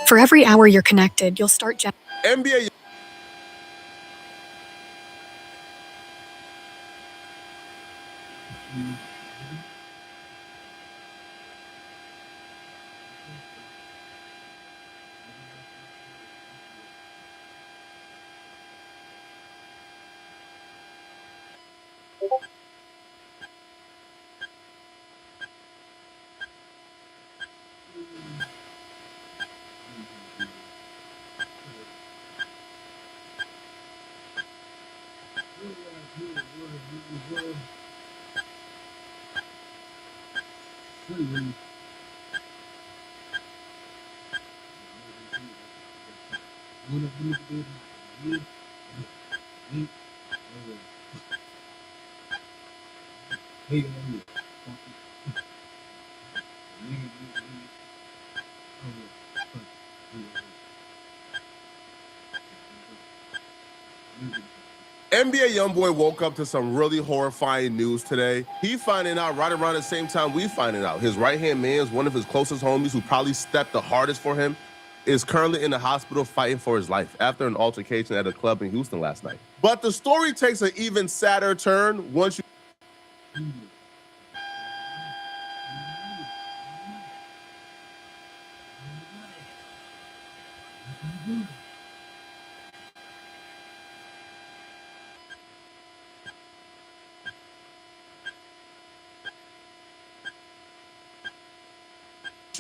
For every hour you're connected, you'll start NBA. NBA Youngboy woke up to some really horrifying news today. He finding out right around the same time we finding out. His right-hand man is one of his closest homies who probably stepped the hardest for him, is currently in the hospital fighting for his life after an altercation at a club in Houston last night. But the story takes an even sadder turn once you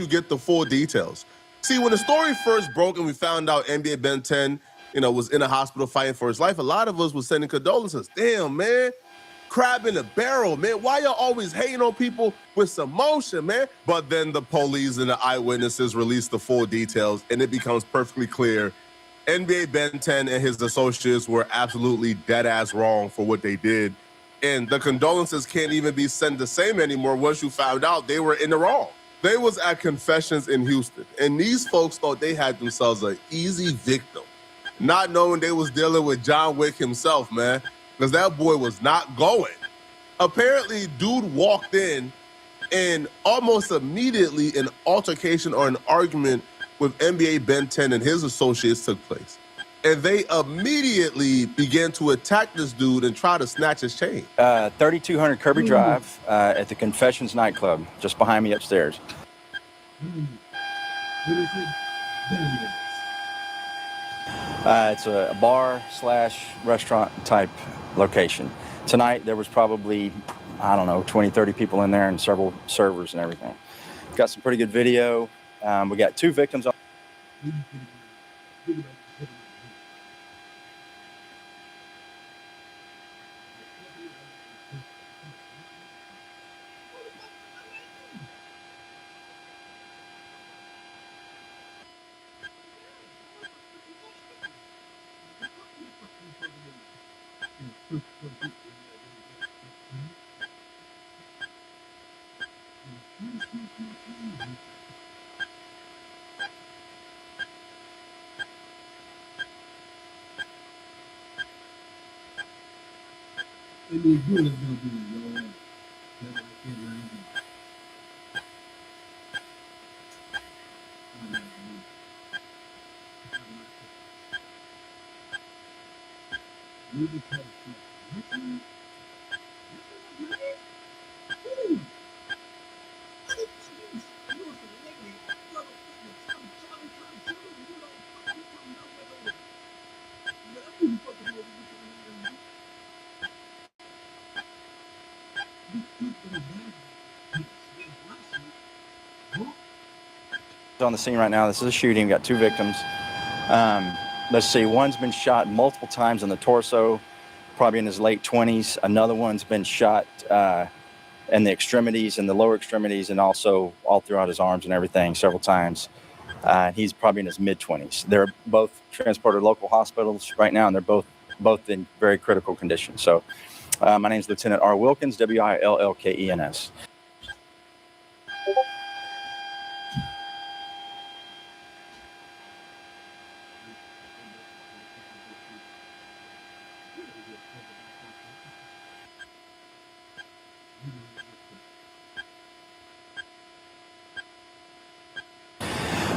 get the full details. See, when the story first broke and we found out NBA Ben 10, was in a hospital fighting for his life, a lot of us was sending condolences. Damn, man. Crab in a barrel, man. Why y'all always hating on people with some motion, man? But then the police and the eyewitnesses release the full details, and it becomes perfectly clear NBA Ben 10 and his associates were absolutely dead-ass wrong for what they did. And the condolences can't even be sent the same anymore once you found out they were in the wrong. They was at confessions in Houston, and these folks thought they had themselves an easy victim, not knowing they was dealing with John Wick himself, man, because that boy was not going. Apparently, dude walked in, and almost immediately an altercation or an argument with NBA Ben 10 and his associates took place. And they immediately began to attack this dude and try to snatch his chain. 3200 Kirby Drive at the Confessions nightclub, just behind me upstairs. It's a bar / restaurant type location. Tonight there was probably, 20, 30 people in there and several servers and everything. Got some pretty good video. We got 2 victims. On the scene right now. This is a shooting. We got 2 victims. Let's see, one's been shot multiple times in the torso, probably in his late 20s. Another one's been shot in the extremities and the lower extremities, and also all throughout his arms and everything several times. He's probably in his mid-20s. They're both transported to local hospitals right now, and they're both in very critical condition. So my name is Lieutenant R. Wilkins, Willkens.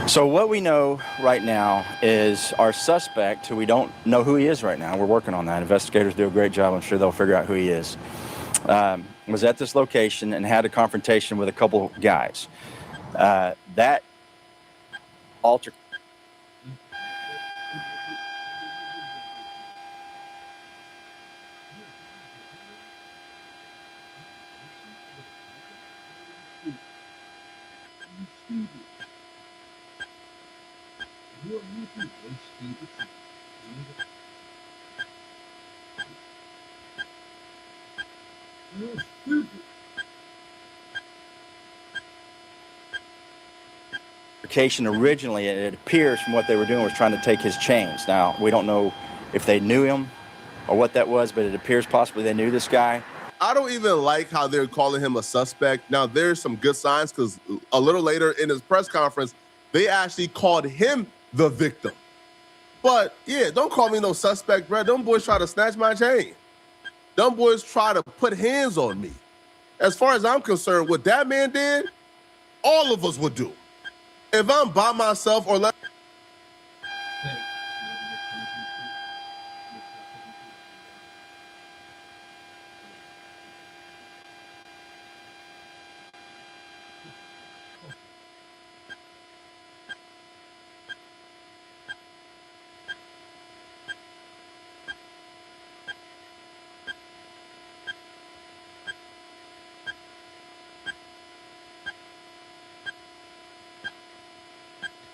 So what we know right now is our suspect, who we don't know who he is right now. We're working on that. Investigators do a great job. I'm sure they'll figure out who he is. Was at this location and had a confrontation with a couple guys. That altercation. Originally, it appears from what they were doing, was trying to take his chains. Now, we don't know if they knew him or what that was, but it appears possibly they knew this guy. I don't even like how they're calling him a suspect. Now, there's some good signs, because a little later in his press conference, they actually called him the victim. But yeah, don't call me no suspect, bro. Them boys try to snatch my chain. Them boys try to put hands on me. As far as I'm concerned, what that man did, all of us would do. If I'm by myself or let.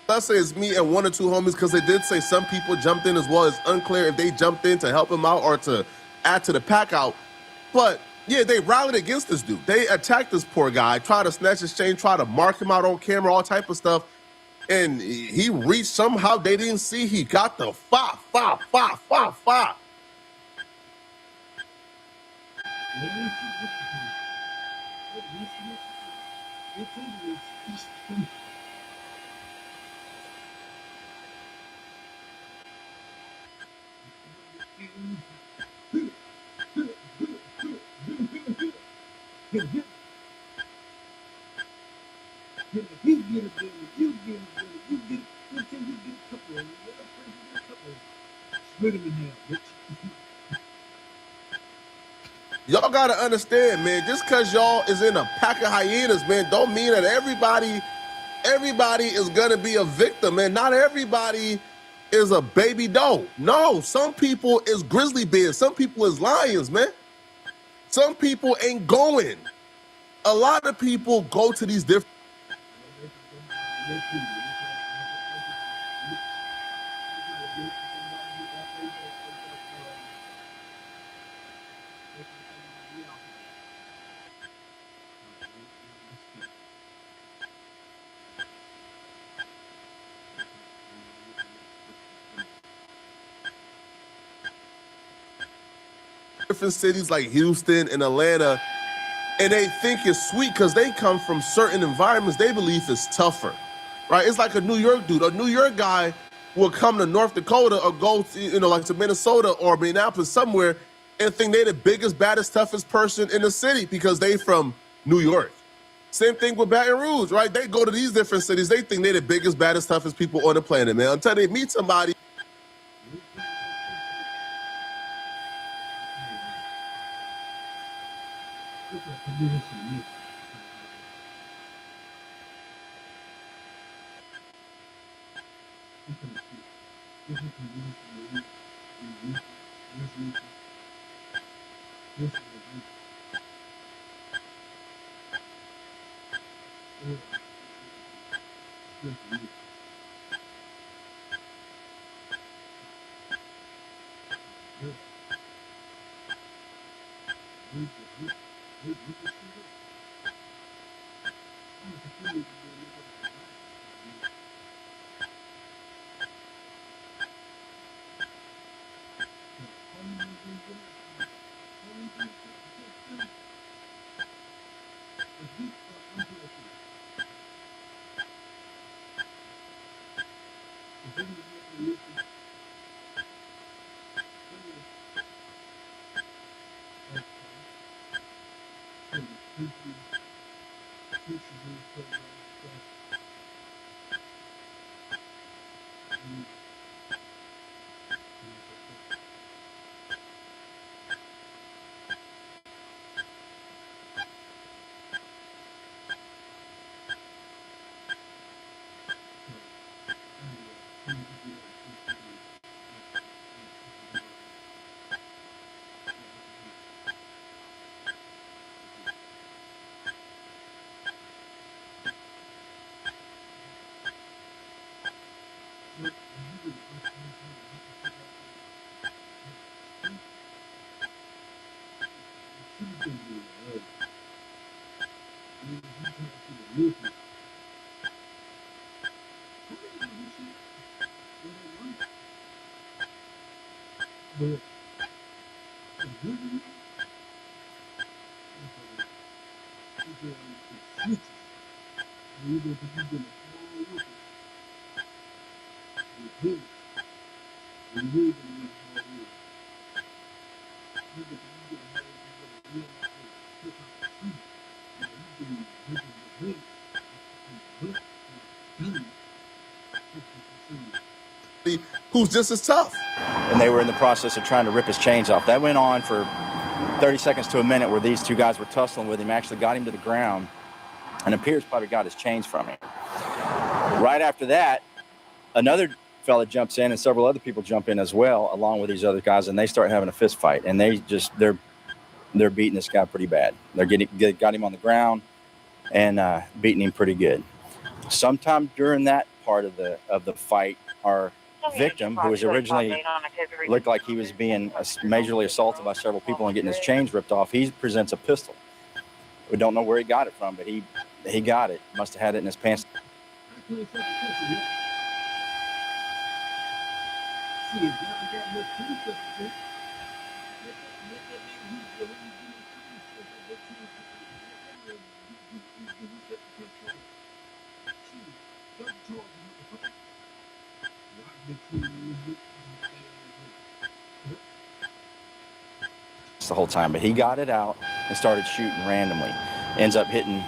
Let's say it's me and one or two homies, because they did say some people jumped in as well. It's unclear if they jumped in to help him out or to add to the pack out. But yeah, they rallied against this dude. They attacked this poor guy, tried to snatch his chain, tried to mark him out on camera, all type of stuff. And he reached, somehow they didn't see, he got the fa. Y'all gotta understand, man, just because y'all is in a pack of hyenas, man, don't mean that everybody is gonna be a victim, man. Not everybody is a baby doe. No, some people is grizzly bears, some people is lions, man. Some people ain't going. A lot of people go to these different. Different cities like Houston and Atlanta, and they think it's sweet because they come from certain environments they believe is tougher, right? It's like a New York dude. A New York guy will come to North Dakota or go to, like to Minnesota or Minneapolis somewhere and think they're the biggest, baddest, toughest person in the city because they from New York. Same thing with Baton Rouge, right? They go to these different cities, they think they're the biggest, baddest, toughest people on the planet, man. Until they meet somebody. Who's just as tough. And they were in the process of trying to rip his chains off. That went on for 30 seconds to a minute where these two guys were tussling with him, actually got him to the ground, and appears probably got his chains from him. Right after that, another fella jumps in and several other people jump in as well, along with these other guys, and they start having a fist fight. And they're beating this guy pretty bad. Got him on the ground and beating him pretty good. Sometime during that part of the fight, our victim, who was originally looked like he was being majorly assaulted by several people and getting his chains ripped off, he presents a pistol. We don't know where he got it from, but he got it. Must have had it in his pants. The whole time, but he got it out and started shooting randomly. Ends up hitting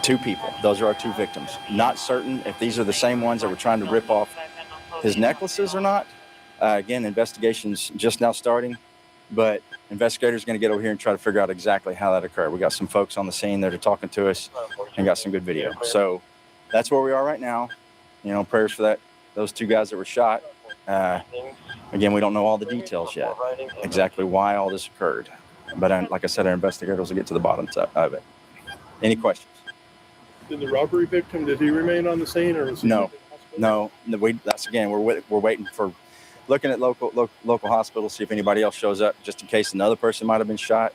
two people. Those are our two victims. Not certain if these are the same ones that were trying to rip off his necklaces or not. Again, investigation's just now starting, but investigators are going to get over here and try to figure out exactly how that occurred. We got some folks on the scene that are talking to us and got some good video. So that's where we are right now. You know, prayers for those two guys that were shot. Again, we don't know all the details yet, exactly why all this occurred. But like I said, our investigators will get to the bottom of it. Any questions? Did the robbery victim, did he remain on the scene, or was he? No. That's again, we're waiting for, looking at local hospitals, see if anybody else shows up, just in case another person might have been shot.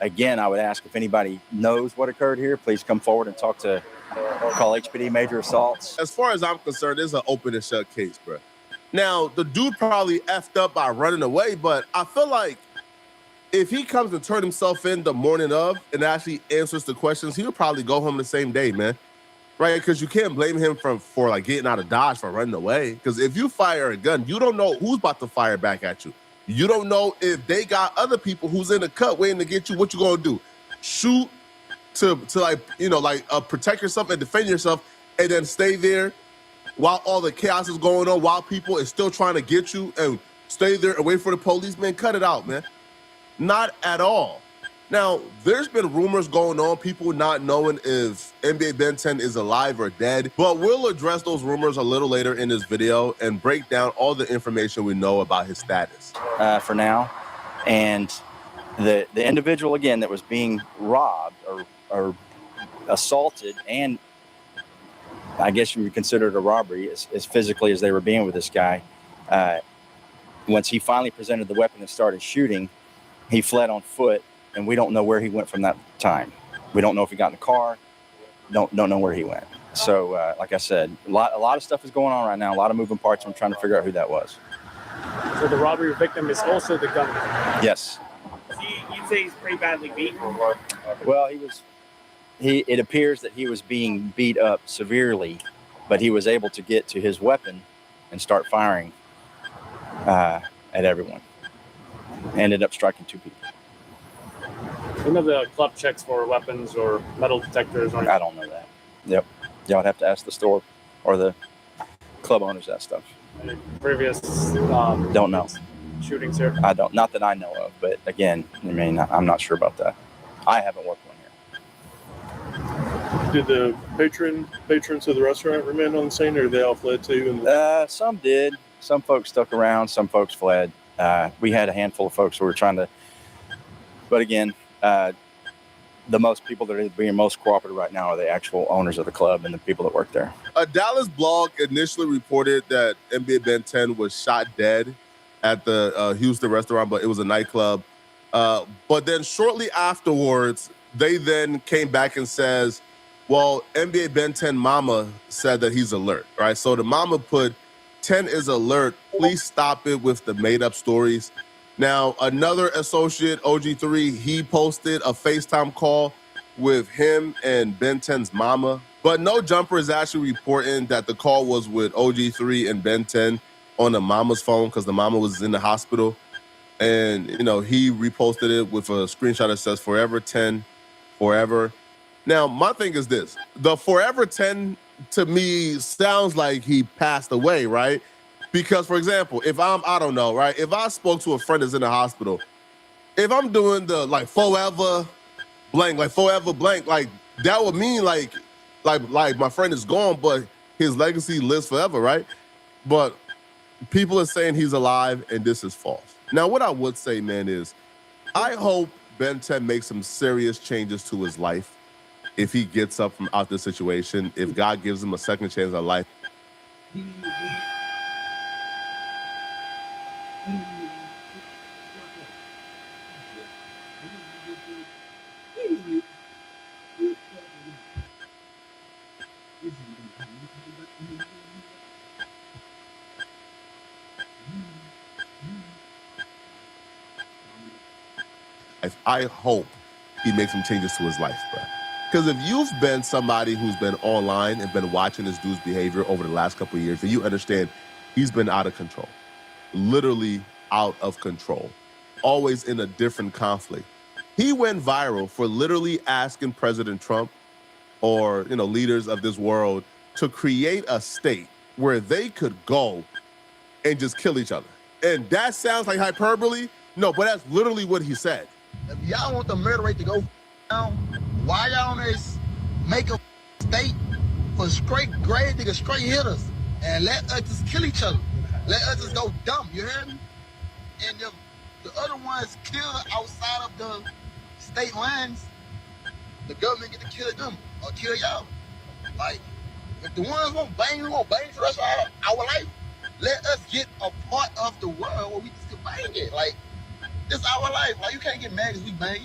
Again, I would ask if anybody knows what occurred here, please come forward and call HPD Major Assaults. As far as I'm concerned, it's an open and shut case, bro. Now, the dude probably effed up by running away, but I feel like if he comes and turn himself in the morning of and actually answers the questions, he'll probably go home the same day, man. Right? Because you can't blame him for like getting out of Dodge for running away. Because if you fire a gun, you don't know who's about to fire back at you. You don't know if they got other people who's in the cut waiting to get you. What you gonna do? Shoot to like, you know, like protect yourself and defend yourself, and then stay there while all the chaos is going on, while people is still trying to get you, and stay there and wait for the police? Man, cut it out, man. Not at all. Now, there's been rumors going on, people not knowing if NBA Ben 10 is alive or dead, but we'll address those rumors a little later in this video and break down all the information we know about his status. For now, and the individual, again, that was being robbed or assaulted, and I guess you would consider it a robbery, as physically as they were being with this guy. Once he finally presented the weapon and started shooting, he fled on foot and we don't know where he went from that time. We don't know if he got in the car. Don't know where he went. So, like I said, a lot of stuff is going on right now. A lot of moving parts. I'm trying to figure out who that was. So the robbery victim is also the gunman. Yes. You'd say he's pretty badly beaten. Well, it appears that he was being beat up severely, but he was able to get to his weapon and start firing at everyone. Ended up striking 2 people. None of the club checks for weapons or metal detectors or anything. I don't know that. Yep. Y'all would have to ask the store or the club owners that stuff. Any previous Don't know. shootings here. I don't. Not that I know of. But again, I mean, I'm not sure about that. I haven't worked one here. Did the patrons of the restaurant remain on the scene, or they all fled too? Some did. Some folks stuck around. Some folks fled. We had a handful of folks who were trying to. But again, the most people that are being most cooperative right now are the actual owners of the club and the people that work there. A Dallas blog initially reported that NBA Ben 10 was shot dead at the Houston restaurant, but it was a nightclub. But then shortly afterwards, they then came back and says, well, NBA Ben 10 mama said that he's alert, right? So the mama put 10 is alert. Please stop it with the made up stories. Now, another associate, OG3, he posted a FaceTime call with him and Ben 10's mama. But No Jumper is actually reporting that the call was with OG3 and Ben 10 on the mama's phone because the mama was in the hospital. And, you know, he reposted it with a screenshot that says forever 10, forever. Now, my thing is this. The forever 10 to me sounds like he passed away, right? Because, for example, if I don't know, right? If I spoke to a friend that's in the hospital, if I'm doing the like forever blank, like that would mean like my friend is gone, but his legacy lives forever, right? But people are saying he's alive, and this is false. Now, what I would say, man, is I hope Ben 10 makes some serious changes to his life if he gets up from out this situation, if God gives him a second chance at life. I hope he makes some changes to his life, bro. Because if you've been somebody who's been online and been watching this dude's behavior over the last couple of years, then you understand he's been out of control. Literally out of control. Always in a different conflict. He went viral for literally asking President Trump or, you know, leaders of this world to create a state where they could go and just kill each other. And that sounds like hyperbole. No, but that's literally what he said. If y'all want the murder rate to go down, why y'all on this make a state for straight grade niggas, straight hitters, and let us just kill each other? Let us just go dumb, you heard me? And if the other ones kill outside of the state lines, the government get to kill them or kill y'all. Like, if the ones won't bang, we won't bang for the rest of our life. Let us get a part of the world where we just can bang it. Like, this is our life. Like, you can't get mad because we bang.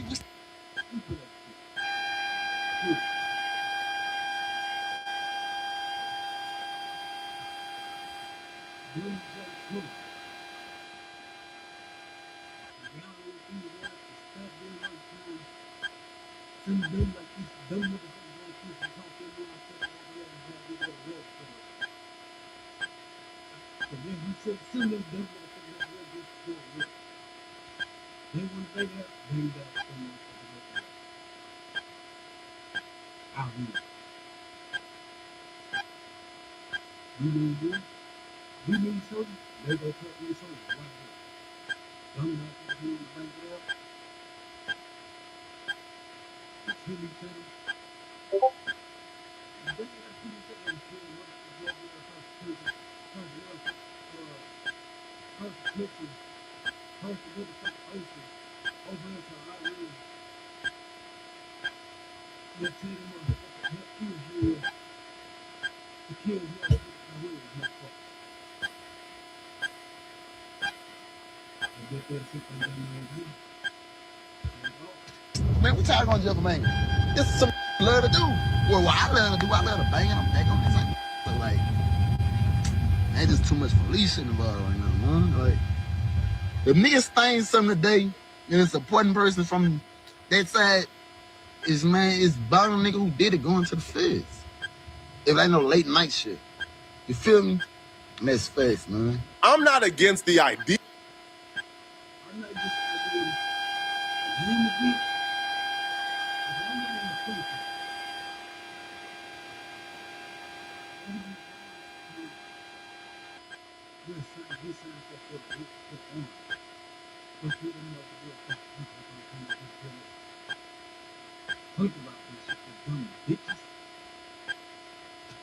We tired of going to jail for banging. This is some love to do. Well, what I love to do, I love to bang and I'm back on this. So, like, ain't just too much police involved right now, man. Like, if niggas stain something today, and it's a important person from that side, is, man, it's about a nigga who did it going to the feds. If ain't no late night shit. You feel me? And that's facts, man. I'm not against the idea. I'm not against the idea. You need to be.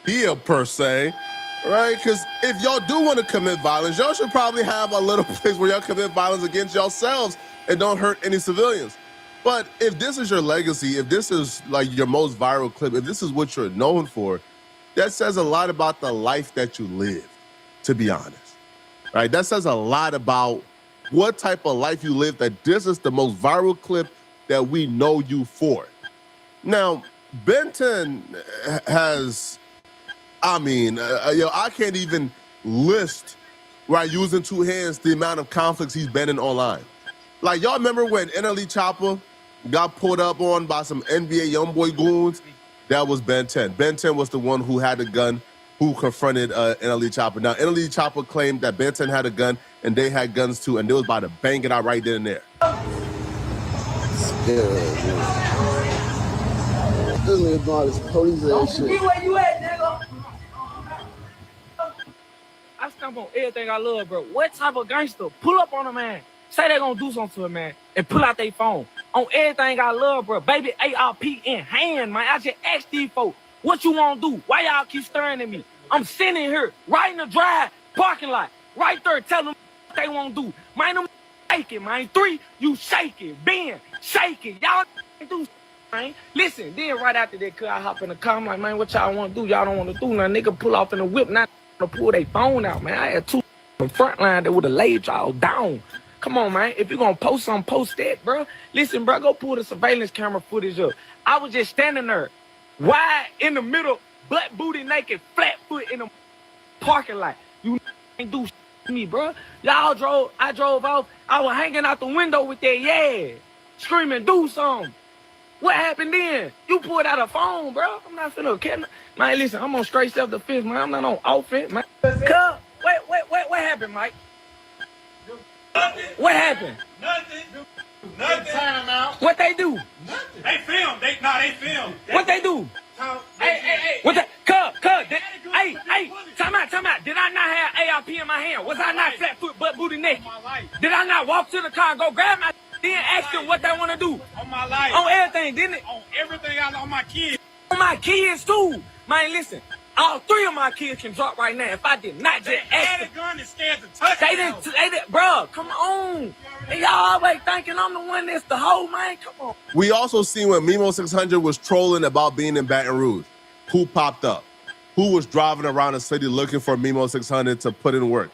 Idea per se, right? Because if y'all do want to commit violence, y'all should probably have a little place where y'all commit violence against yourselves and don't hurt any civilians. But if this is your legacy, if this is like your most viral clip, if this is what you're known for, that says a lot about the life that you lived, to be honest, right? That says a lot about what type of life you lived, that this is the most viral clip that we know you for. Now, Ben 10 has, I can't even list, right, using two hands, the amount of conflicts he's been in online. Like, y'all remember when NLE Chopper got pulled up on by some NBA Youngboy goons? That was Ben 10. Ben 10 was the one who had the gun, who confronted NLE Chopper. Now, NLE Chopper claimed that Ben 10 had a gun, and they had guns too, and they was about to bang it out right then and there. This nigga doing all this police ass shit. Where you at, nigga? I stump on everything I love, bro. What type of gangster pull up on a man, say they gonna do something to a man, and pull out their phone on everything I love, bro? Baby, ARP in hand, man. I just asked these folks, what you wanna do? Why y'all keep staring at me? I'm sitting here, right in the drive, parking lot, right there, telling them what they wanna do. Man, them shaking, man. 3, you shaking. Ben, shaking. Y'all do man. Listen, then right after that, I hop in the car, I'm like, man, what y'all want to do? Y'all don't want to do nothing. Nigga pull off in the whip, not to pull their phone out, man. I had 2 in front line that would have laid y'all down. Come on, man. If you're going to post something, post that, bro. Listen, bro, go pull the surveillance camera footage up. I was just standing there, wide in the middle, butt booty naked, flat foot in the parking lot. You ain't do to me, bro. I drove off. I was hanging out the window with that, screaming, do something. What happened then? You pulled out a phone, bro. I'm not finna catch. Man, listen, I'm on straight self-defense, man. I'm not on offense, man. Cub, what happened, Mike? Nothing. What happened? Nothing. What they do? Nothing. They filmed. They filmed. What they do? Hey. What that? Cub. Hey, time out. Did I not have ARP in my hand? Was I not flat foot, butt booty naked? Did I not walk to the car and go grab my then ask them what they want to do? On my life. On everything, didn't it? On everything on my kids. On my kids, too. Man, listen. All 3 of my kids can drop right now if I did not just ask them. The gun is scared to touch They didn't, bro, come on. And y'all always thinking I'm the one that's the hoe, man. Come on. We also seen when Mimo 600 was trolling about being in Baton Rouge. Who popped up? Who was driving around the city looking for Mimo 600 to put in work?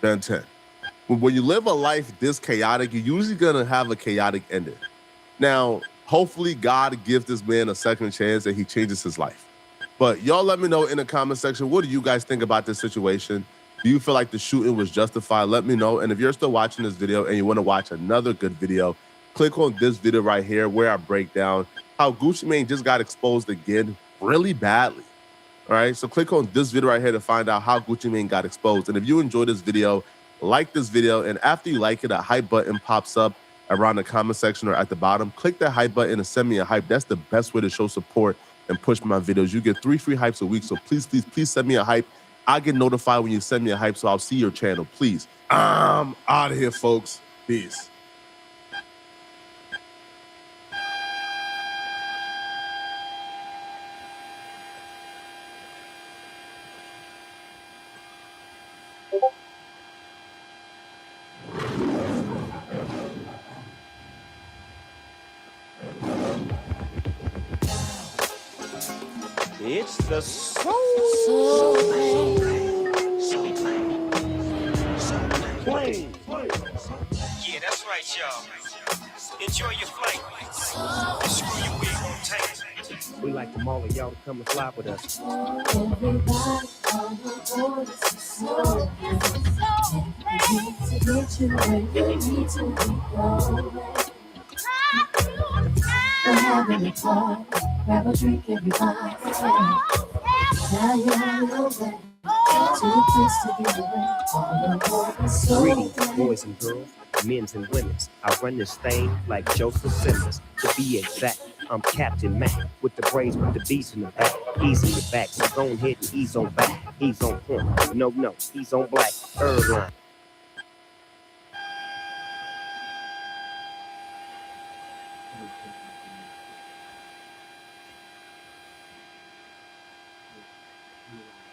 Ben 10. When you live a life this chaotic, you're usually gonna have a chaotic ending. Now, hopefully God gives this man a second chance and he changes his life. But y'all let me know in the comment section, what do you guys think about this situation? Do you feel like the shooting was justified? Let me know. And if you're still watching this video and you wanna watch another good video, click on this video right here where I break down how Gucci Mane just got exposed again really badly. All right, so click on this video right here to find out how Gucci Mane got exposed. And if you enjoyed this video, like this video, and after you like it, a hype button pops up around the comment section or at the bottom. Click that hype button and send me a hype. That's the best way to show support and push my videos. You get 3 free hypes a week, so please send me a hype. I get notified when you send me a hype, so I'll see your channel, please. I'm out of here, folks. Peace. It's the soul. planes. Yeah, that's right, y'all. Enjoy your flight. Screw you, we won't take. We like them all of y'all to come and fly with us. Everybody on the board is so to get you where you need to be going. We're having a party, grab a drink, everybody. Now you're on your way to the place to get away. On the board is so greetings, boys and girls, men's and women's. I run this thing like Joseph Simmons. To be exact, I'm Captain Mac with the braids with the beats in the back. He's in the back, so go ahead and ease on back. He's on point. No, he's on black. Irvine. Yeah.